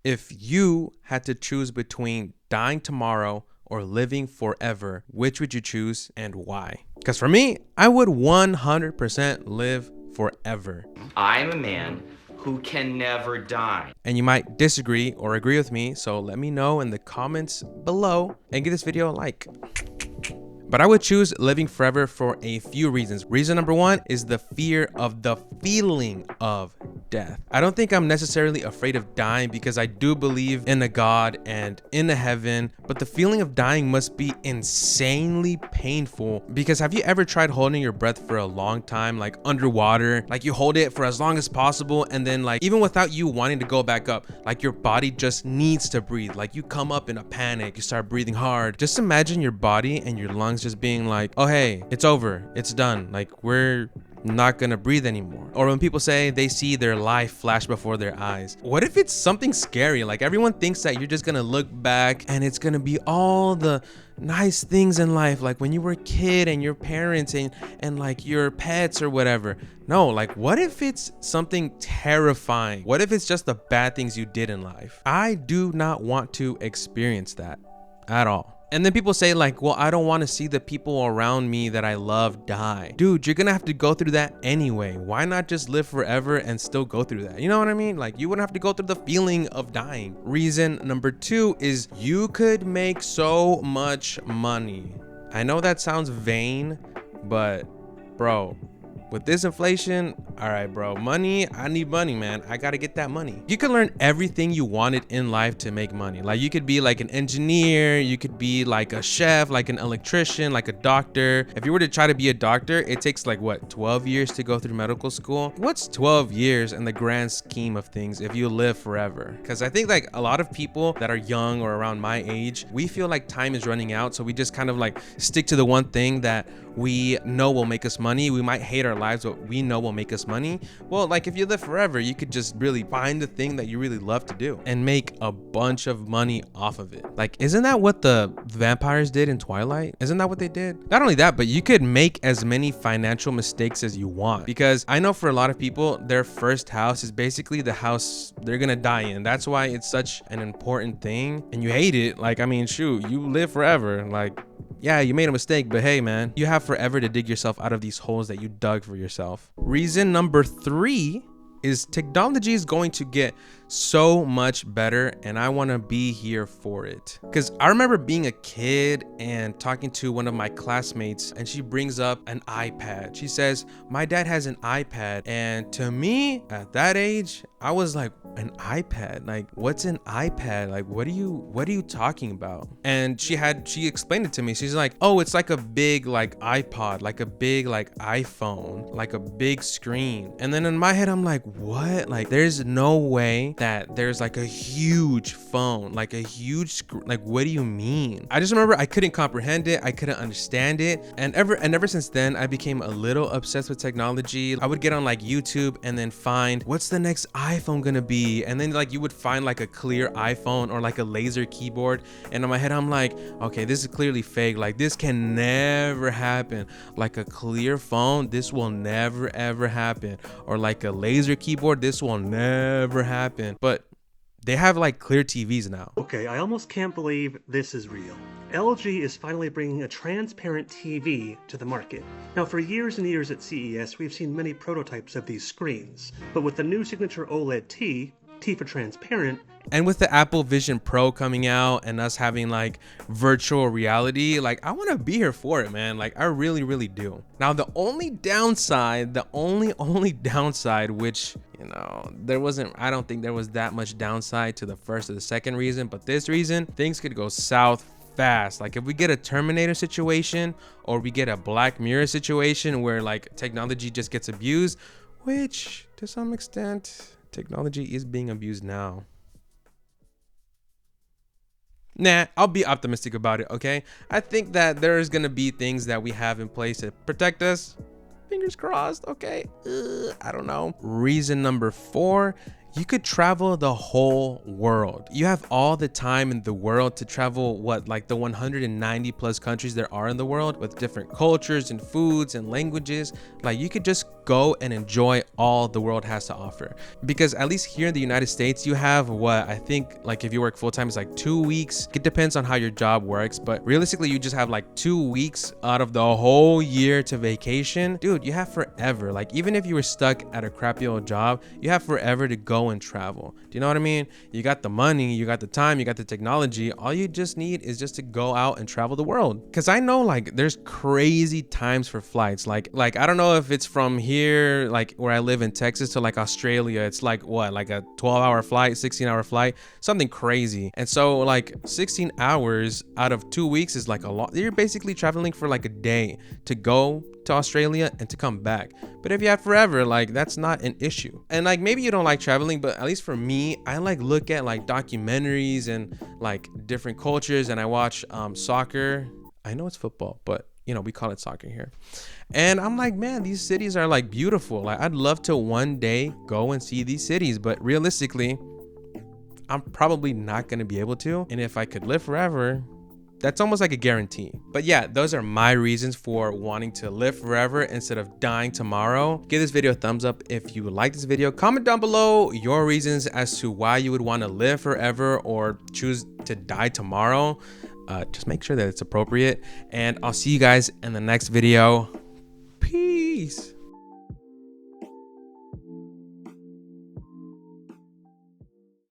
If you had to choose between dying tomorrow or living forever, which would you choose and why? Because for me, I would 100% live forever. I am a man who can never die. And you might disagree or agree with me, so let me know in the comments below and give this video a like. But I would choose living forever for a few reasons. Reason number one is the fear of the feeling of death. I don't think I'm necessarily afraid of dying because I do believe in a God and in a heaven, but the feeling of dying must be insanely painful. Because have you ever tried holding your breath for a long time, like underwater? Like you hold it for as long as possible, and then like even without you wanting to go back up, like your body just needs to breathe. Like you come up in a panic, you start breathing hard. Just imagine your body and your lungs just being like, oh hey, it's over, it's done, like we're not gonna breathe anymore. Or when people say they see their life flash before their eyes, what if it's something scary? Like everyone thinks that you're just gonna look back and it's gonna be all the nice things in life, like when you were a kid and your parents and like your pets or whatever. No, like what if it's something terrifying? What if it's just the bad things you did in life? I do not want to experience that at all. And then people say like, well, I don't want to see the people around me that I love die. Dude, you're gonna have to go through that anyway. Why not just live forever and still go through that? You know what I mean? Like you wouldn't have to go through the feeling of dying. Reason number two is you could make so much money. I know that sounds vain, but bro, with this inflation, all right, bro, money, I need money, man. I gotta get that money. You can learn everything you wanted in life to make money. Like you could be like an engineer, you could be like a chef, like an electrician, like a doctor. If you were to try to be a doctor, it takes like what, 12 years to go through medical school? What's 12 years in the grand scheme of things if you live forever? Because I think like a lot of people that are young or around my age, we feel like time is running out. So we just kind of like stick to the one thing that we know will make us money. We might hate our lives, but we know will make us money. Well, like if you live forever, you could just really find the thing that you really love to do and make a bunch of money off of it. Like, isn't that what the vampires did in Twilight? Isn't that what they did? Not only that, but you could make as many financial mistakes as you want. Because I know for a lot of people, their first house is basically the house they're gonna die in. That's why it's such an important thing. And you hate it. Like, I mean, shoot, you live forever. Like, yeah, you made a mistake, but hey, man, you have forever to dig yourself out of these holes that you dug for yourself. Reason number three is technology is going to get so much better and I want to be here for it. Because I remember being a kid and talking to one of my classmates and she brings up an iPad. She says, my dad has an iPad. And to me at that age, I was like, an iPad? Like, what's an iPad? Like, what are you talking about? And she explained it to me. She's like, oh, it's like a big like iPod, like a big like iPhone, like a big screen. And then in my head, I'm like, what? Like, there's no way that there's like a huge phone, like a huge like, what do you mean? I just remember I couldn't comprehend it. I couldn't understand it. And ever since then, I became a little obsessed with technology. I would get on like YouTube and then find what's the next iPhone gonna be? And then like you would find like a clear iPhone or like a laser keyboard. And in my head, I'm like, okay, this is clearly fake. Like this can never happen. Like a clear phone, this will never ever happen. Or like a laser keyboard, this will never happen. But they have like clear TVs now. Okay, I almost can't believe this is real. LG is finally bringing a transparent TV to the market. Now, for years and years at CES, we've seen many prototypes of these screens. But with the new signature OLED T for transparent, and with the Apple Vision Pro coming out and us having like virtual reality, like I want to be here for it, man. Like I really, really do. Now, the only downside, only downside, which, you know, I don't think there was that much downside to the first or the second reason, but this reason, things could go south fast. Like if we get a Terminator situation or we get a Black Mirror situation where like technology just gets abused, which to some extent technology is being abused now. Nah, I'll be optimistic about it, okay? I think that there is gonna be things that we have in place to protect us. Fingers crossed, okay? I don't know. Reason number four, you could travel the whole world. You have all the time in the world to travel, like the 190 plus countries there are in the world, with different cultures and foods and languages. Like, you could just go and enjoy all the world has to offer. Because at least here in the United States, you have what I think, like if you work full time, it's like 2 weeks. It depends on how your job works, but realistically you just have like 2 weeks out of the whole year to vacation. Dude, you have forever. Like, even if you were stuck at a crappy old job, you have forever to go and travel. Do you know what I mean? You got the money, you got the time, you got the technology. All you just need is just to go out and travel the world. Because I know, like, there's crazy times for flights. Like I don't know if it's from here, like where I live in Texas, to like Australia. It's like what, like a 12-hour flight, 16-hour flight, something crazy. And so like 16 hours out of 2 weeks is like a lot. You're basically traveling for like a day to go to Australia and to come back. But if you have forever, like, that's not an issue. And like, maybe you don't like traveling, but at least for me, I like look at like documentaries and like different cultures, and I watch soccer. I know it's football, but you know, we call it soccer here. And I'm like, man, these cities are like beautiful. Like, I'd love to one day go and see these cities, but realistically, I'm probably not going to be able to. And if I could live forever, that's almost like a guarantee. But yeah, those are my reasons for wanting to live forever instead of dying tomorrow. Give this video a thumbs up if you like this video. Comment down below your reasons as to why you would want to live forever or choose to die tomorrow. Just make sure that it's appropriate. And I'll see you guys in the next video. Peace.